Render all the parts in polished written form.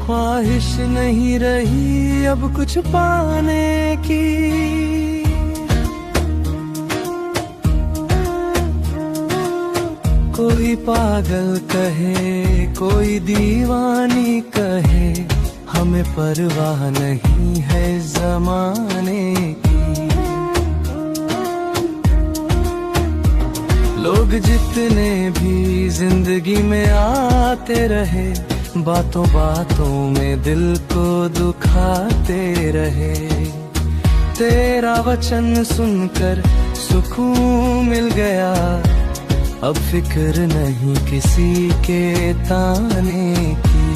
ख्वाहिश नहीं रही अब कुछ पाने की। कोई पागल कहे कोई दीवानी कहे, हमें परवाह नहीं है ज़माने की। लोग जितने भी जिंदगी में आते रहे, बातों बातों में दिल को दुखाते रहे। तेरा वचन सुनकर सुकून मिल गया, अब फिक्र नहीं किसी के ताने की।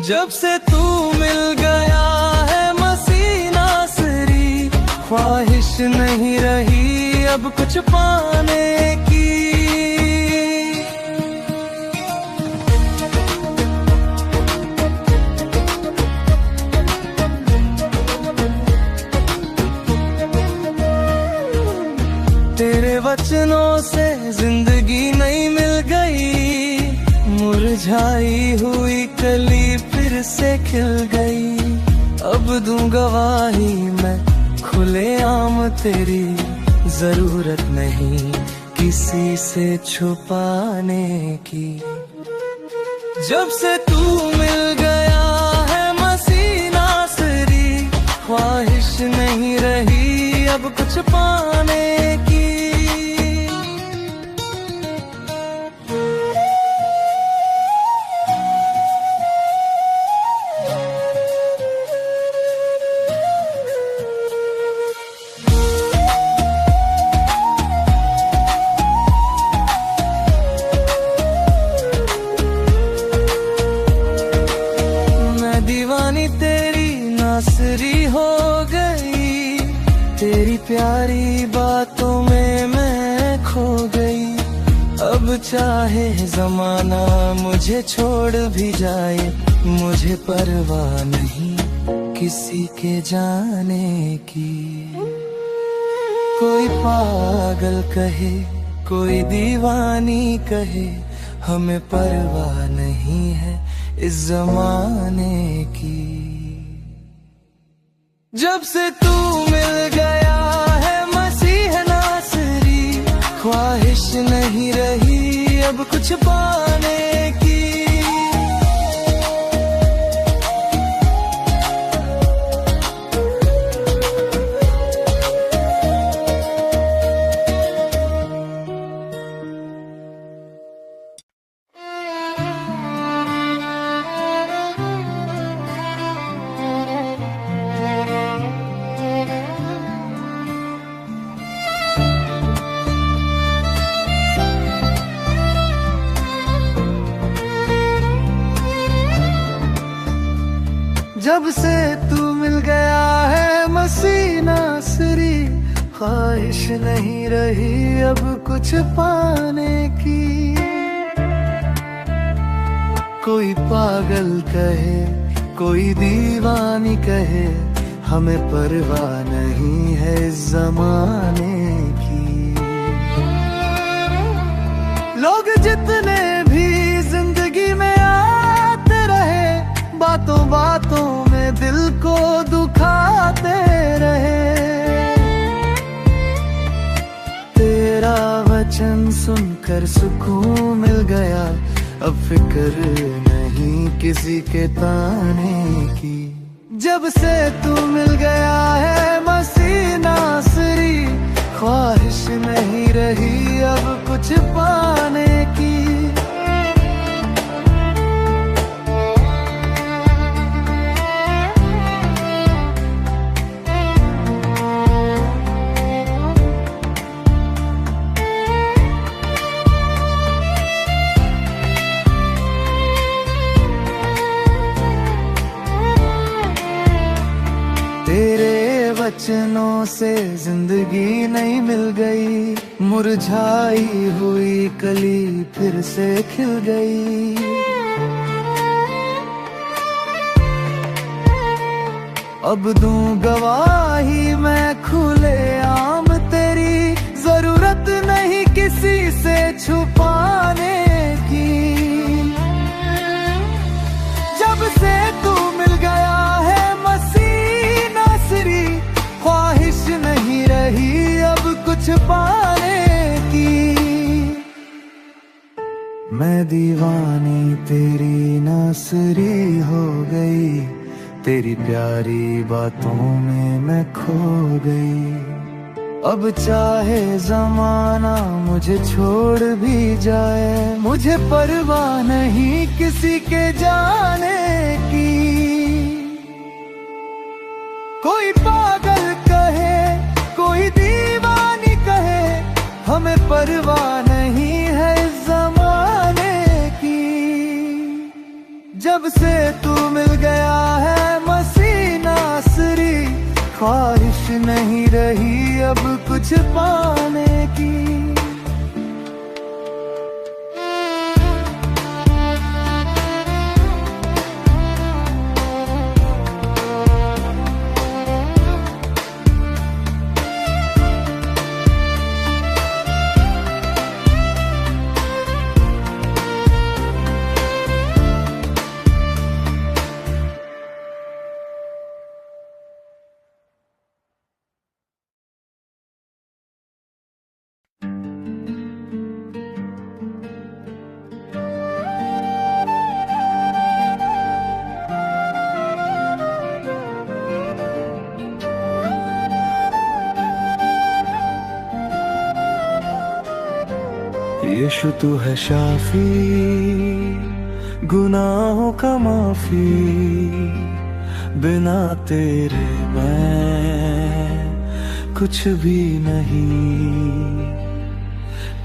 जब से तू मिल गया है मसीना सरी, ख्वाहिश नहीं रही अब कुछ पाने की। तेरे वचनों से जिंदगी नई मिल गई, मुरझाई हुई कली फिर से खिल गई। अब दूं गवाही मैं खुलेआम तेरी, जरूरत नहीं किसी से छुपाने की। जब से तू मिल गया है मसीना सरी, ख्वाहिश नहीं रही अब कुछ पाने की। दीवानी तेरी नासरी हो गई, तेरी प्यारी बातों में मैं खो गई। अब चाहे जमाना मुझे छोड़ भी जाए, मुझे परवाह नहीं किसी के जाने की। कोई पागल कहे कोई दीवानी कहे, हमें परवाह नहीं है इस जमाने की। जब से तू मिल गया है मसीह नासरी, ख्वाहिश नहीं रही अब कुछ पाने की। जब से तू मिल गया है मसीना सरी, ख्वाहिश नहीं रही अब कुछ पाने की। कोई पागल कहे कोई दीवानी कहे, हमें परवाह नहीं है जमाने की। लोग जितने भी जिंदगी में आते रहे, बातों बातों में दिल को दुखाते रहे। तेरा वचन सुनकर सुकून मिल गया, अब फिक्र नहीं किसी के ताने की। जब से तू मिल गया है मसीना सरी, ख्वाहिश नहीं रही अब कुछ पाने की। तेरे वचनों से जिंदगी नई मिल गई, मुरझाई हुई कली फिर से खिल गई। अब दूं गवाही मैं खुलेआम तेरी, जरूरत नहीं किसी से छुपाने की। दीवानी तेरी नासरी हो गई, तेरी प्यारी बातों में मैं खो गई। अब चाहे जमाना मुझे छोड़ भी जाए, मुझे परवाह नहीं किसी के जाने की। कोई पागल कहे, कोई दीवानी कहे, हमें परवाह नहीं है इस जमाने की। जब से तू मिल गया है मसीह नासरी, ख्वाहिश नहीं रही अब कुछ पाने की। यीशु तू है शाफी, गुनाहों का माफी, बिना तेरे मैं कुछ भी नहीं।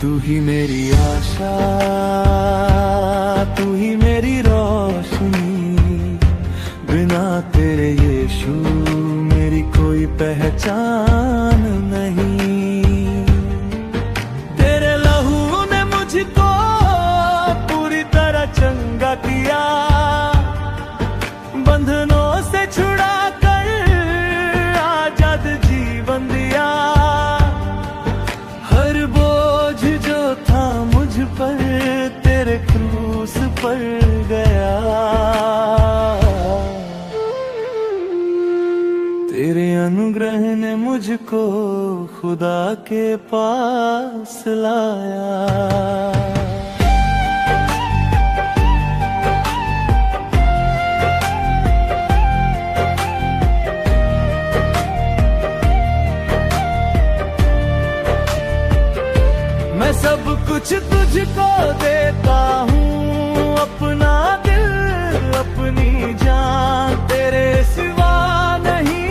तू ही मेरी आशा, तू ही मेरी रोशनी, बिना तेरे यीशु मेरी कोई पहचान नहीं। मुझको पूरी तरह चंगा किया, बंधनों से छुड़ा कर आजाद जीवन दिया। हर बोझ जो था मुझ पर तेरे क्रूस पर गया। तेरे अनुग्रह ने मुझको खुदा के पास लाया। मैं सब कुछ तुझको देता हूँ, अपना दिल अपनी जान, तेरे सिवा नहीं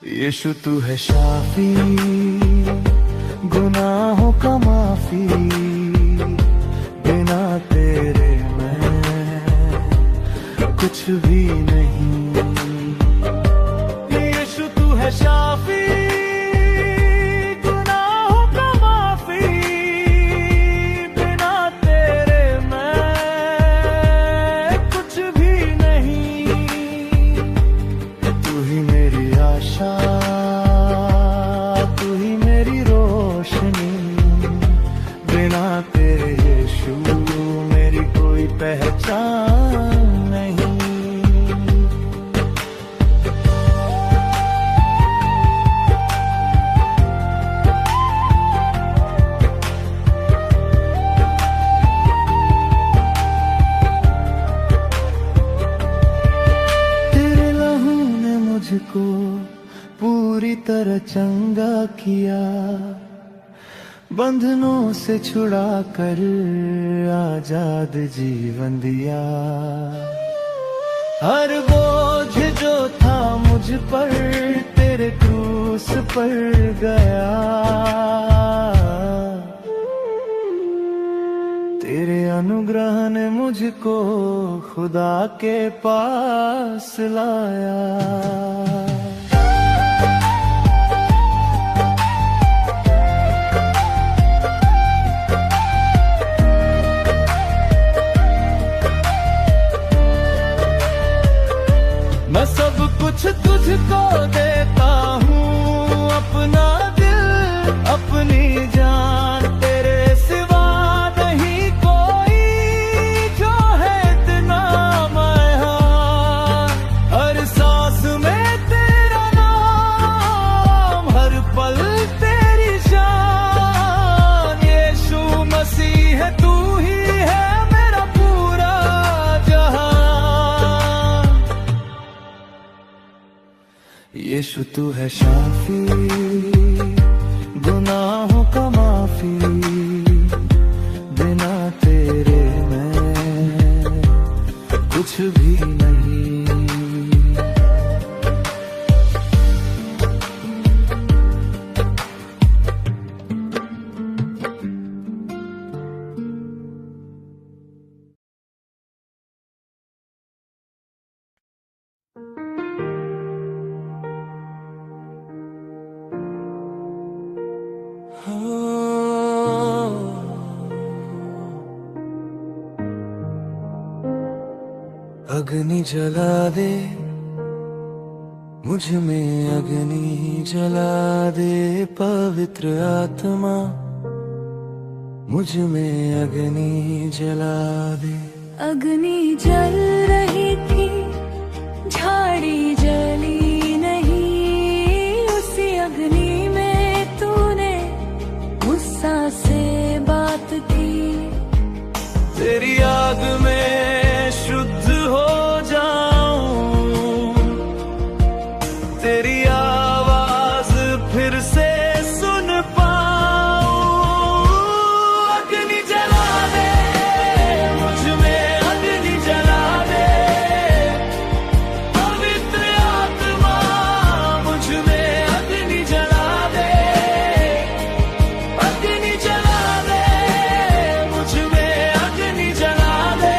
यीशु तू है शाफी, गुनाहों का माफी, बिना तेरे मैं कुछ भी नहीं। यीशु तू है शाफी, गुनाहों का माफी, बिना तेरे मैं कुछ भी नहीं। तू ही मेरी आशा, पहचान नहीं। तेरे लहू ने मुझको पूरी तरह चंगा किया, बंधनों से छुड़ा कर आजाद जीवन दिया। हर बोझ जो था मुझ पर तेरे क्रूस पर गया। तेरे अनुग्रह ने मुझको खुदा के पास लाया। मैं सब कुछ तुझको देता हूँ, अपनी जान, तेरे सिवा नहीं कोई जो है इतना महान। हर सांस में तेरा नाम, हर पल तेरी शान। यीशु मसीह है, तू ही है मेरा पूरा जहान। यीशु तू है शाफी, गुनाहों का माफी, बिना तेरे मैं कुछ भी नहीं। अग्नि जला दे, मुझ में अग्नि जला दे, पवित्र आत्मा मुझ में अग्नि जला दे। अग्नि जल रही थी, झाड़ी जली नहीं, उसी अग्नि में तूने गुस्सा से बात की। तेरी आग में शुद्ध हो जाऊं, तेरी आवाज फिर से सुन पाऊं। अग्नि जला दे, मुझ में अग्नि जला दे, पवित्र आत्मा मुझ में अग्नि जला दे। अग्नि जला दे, मुझ में अग्नि जला दे।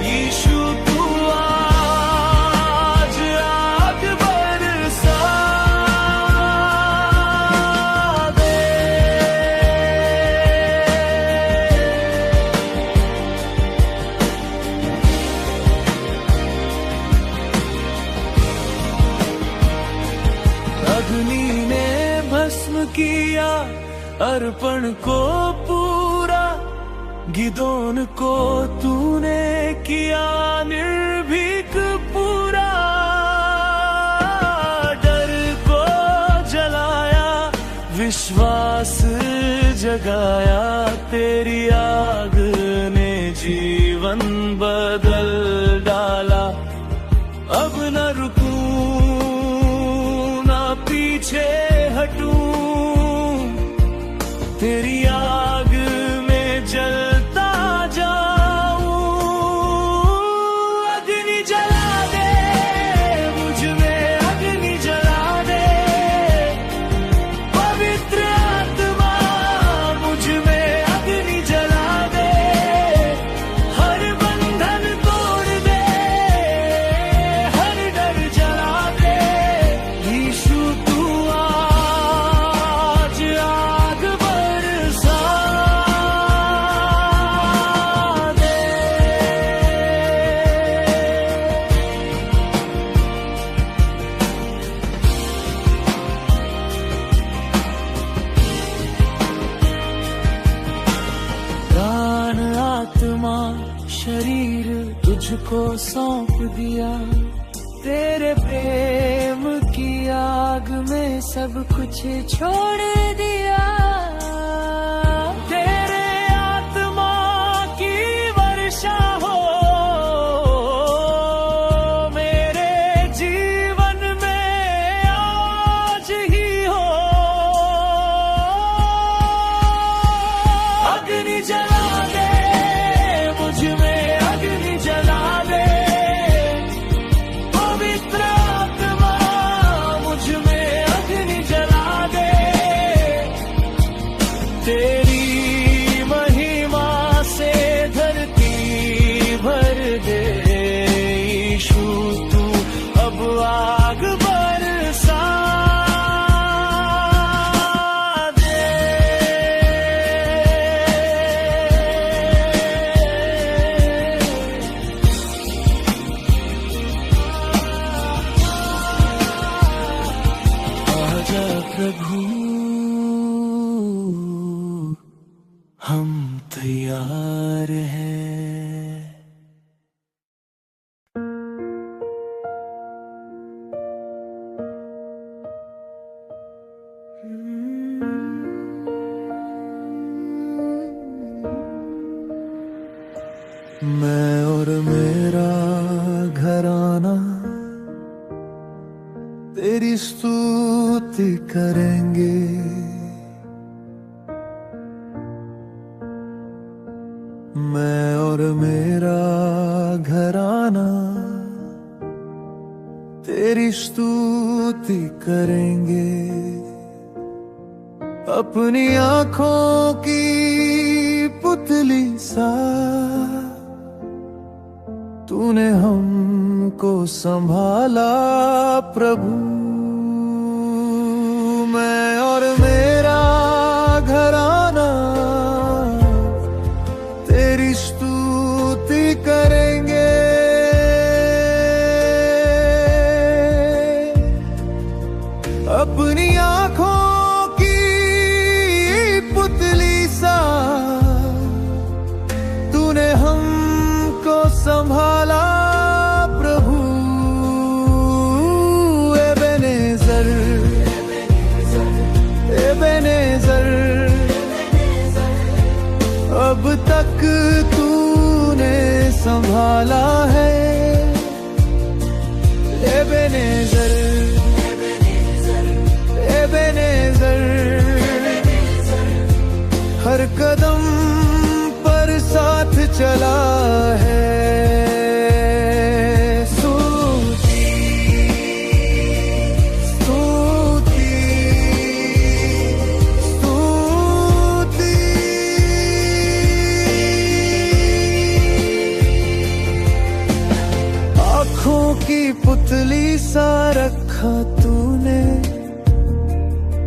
यीशु तू आज आग बरसा दे। अग्नि ने भस्म किया अर्पण को पूरा, गिदोन को तूने किया निर्भीक पूरा। डर को जलाया, विश्वास जगाया, तेरी आग ने जीवन बदल डाला। अब न रुकूं, ना पीछे हटूं, तेरी आग में जलता जाऊं। अग्नि जला दे, मुझ में अग्नि जला दे, पवित्र आत्मा मुझ में अग्नि जला दे। हर बंधन तोड़ दे, हर डर जला दे। यीशु तू आज आग बरसा दे। प्राण आत्मा शरीर तुझको सौंप दिया, तेरे प्रेम की आग में सब कुछ छोड़ दिया। तेरे आत्मा की वर्षा हो मेरे जीवन में आज ही हो। अग्नि जला दे, मुझ में अग्नि जला दे, पवित्र आत्मा मुझ में अग्नि जला दे। तेरी महिमा से धरती भर दे। यीशु तू अब आग बरसा दे। आजा प्रभु हम तैयार हैं। मैं और मेरा घराना तेरी स्तुति करेंगे। मैं और मेरा घराना तेरी स्तुति करेंगे। अपनी आँखों की पुतली सा तूने हमको संभाला प्रभु। मैं और मेरा घराना तेरी स्तुति करेंगे। अपनी आँखों की पुतली सा तूने हमको संभाला प्रभु। एबेनेज़र एबेनेज़र अब तक तूने संभाला है। एबेनेज़र एबेनेज़र हर कदम पर साथ चला है। पुतली सा रखा तूने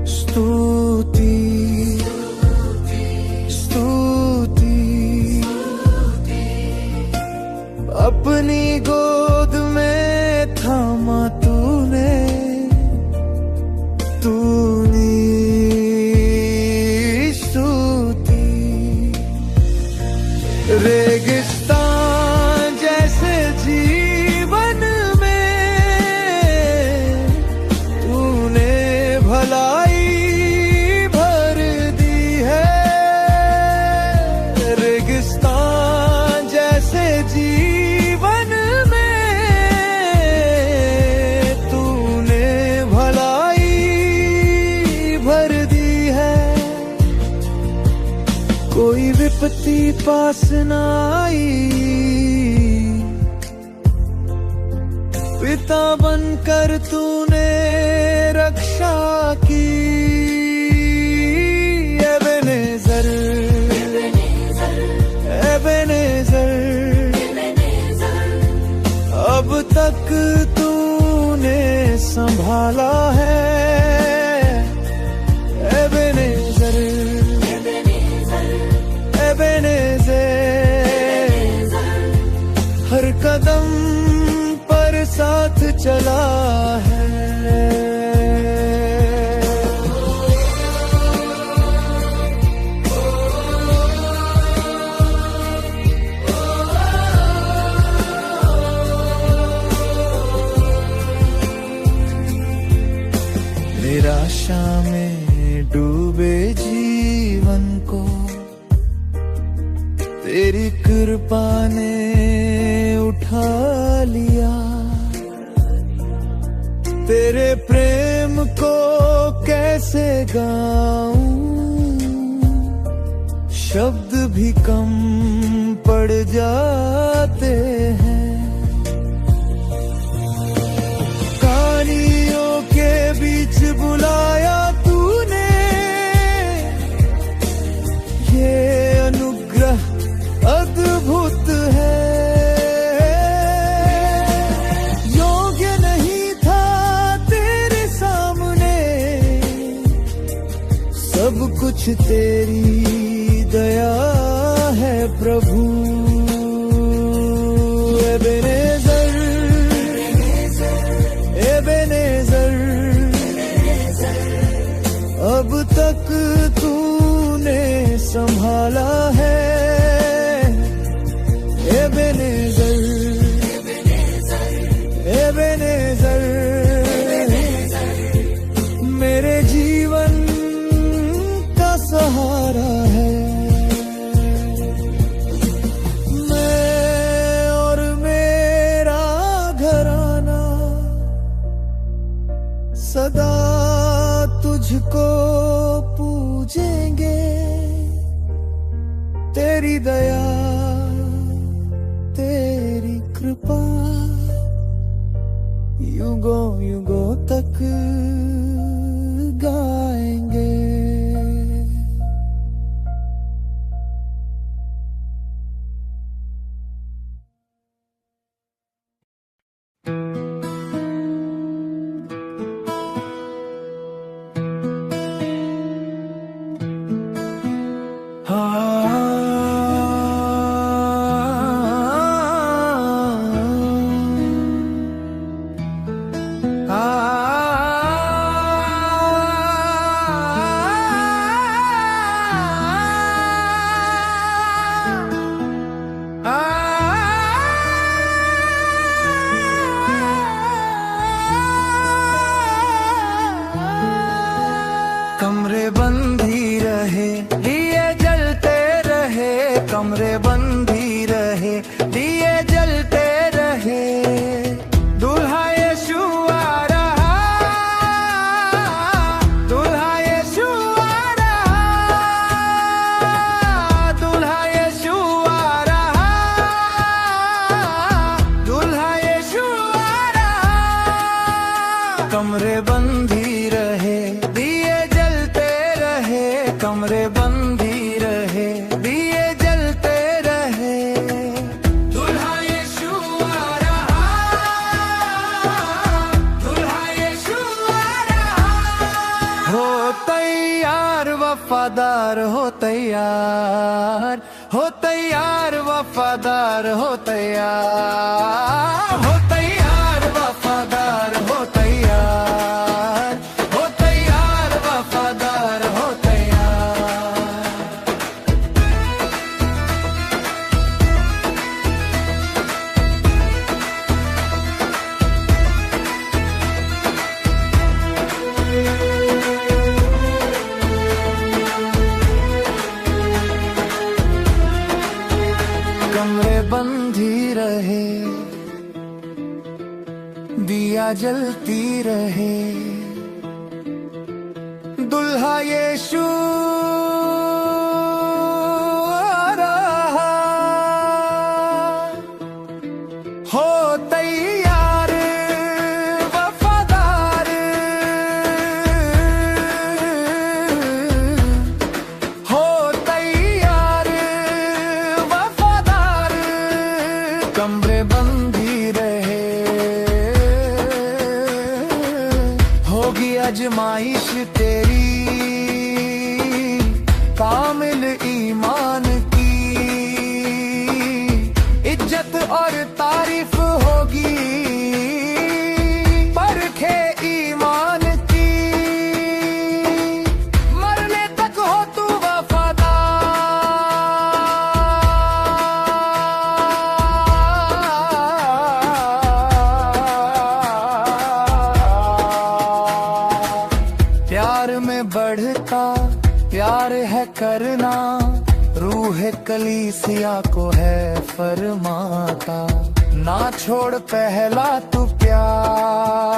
स्तुति स्तुति। अपनी गोद में थामा तूने तूने स्तुति। रेगिस्तान जैसे जीवन भलाई भर दी है। रेगिस्तान जैसे जीवन में तूने भलाई भर दी है। कोई विपत्ति पास न आई, पिता बनकर तूने रक्षा की। एबेनेज़र एबेनेज़र अब तक तूने संभाला है। एबेनेज़र एबेनेज़र हर कदम पर साथ चला है। निराशा में डूबे जीवन को तेरी कृपा ने उठा लिया। तेरे प्रेम को कैसे गाऊं, शब्द भी कम पड़ जाते हैं। कहानियों के बीच बुलाया तूने, ये अनुग्रह अद्भुत है। योग्य नहीं था तेरे सामने, सब कुछ तेरी दया है प्रभु। एबेनेज़र एबेनेज़र अब तक तूने संभाला है। एबेनेज़र, एबेनेज़र, मेरे जीवन का सहारा है। मैं और मेरा घराना सदा तुझको पूजेंगे। तेरी दया, तेरी कृपा युगों युगों तक गाएंगे। कमरे बंद ही रहे, दिए जलते रहे। कमरे बंद ही रहे, दिए जलते रहे। दूल्हा यीशु आ रहा, दूल्हा यीशु आ रहा, दूल्हा यीशु आ रहा, दूल्हा यीशु आ रहा। कमरे बंद ही रहे, कमरे बंद ही रहे, दिए जलते रहे। दूल्हा यीशु आ रहा, दूल्हा यीशु आ रहा। हो तैयार वफादार, हो तैयार, हो तैयार वफादार, हो तैयार, हो तैयार वफादार, हो तैयार, हो तैयार वफादार, हो कमरे बंद ही रहे, दिया जलती रहे। दुल्हा यीशु आ रहा, हो तैयार वफादार, हो तैयार वफादार। कमरे बंद ही रहे, होगी आजमाइश तेरी, कामिल ईमान की इज्जत और तारीफ होगी। परखे ईमान की, मरने तक हो तू वफादार। प्यार में बढ़ता प्यार है करना, रूह कलीसिया को है फरमाता। ना छोड़ पहला तू प्यार।